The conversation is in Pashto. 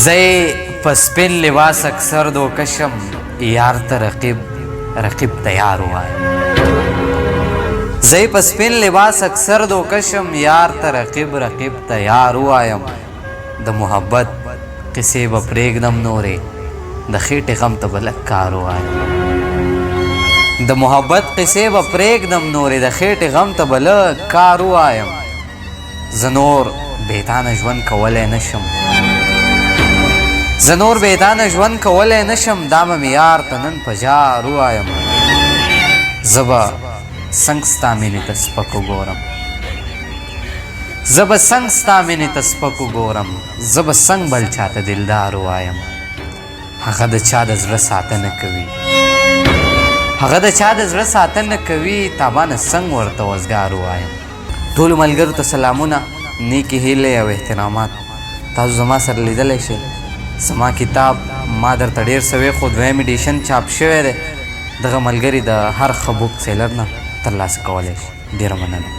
زي پسپین لباس اکثر دو کشم یار ته رقیب تیار وایم. زي پسپین لباس اکثر دو کشم یار ته رقیب تیار وایم. د محبت قصې به پرېږدم نورې د خېټې غم ته به لږ کار وایم. د محبت قصې به پرېږدم نورې د خېټې غم ته به لږ کار وایم. زه نور بېتانه ژوند کولی نشم ژوند کولی نشم دا به مې یار ته نن په جار ووایم. زه به څنګ ستا مینې ته سپک وګورم زه به څنګ بل چاته دلدار ووایم. هغه د چا د زړه ساتنه کوي تابانه څنګ ورته وزګار ووایم. ټولو ملګرو ته سلامونه، نیکې هیلې او احترامات. تاسو زما سره لیدلی شئ. زما کتاب ما درته ډېر څه ویښود، دویم ایډیشن چاپ شوی دی. دغه ملګري د هر ښه بک سیلر نه ترلاسه کولی شي. ډېره مننه.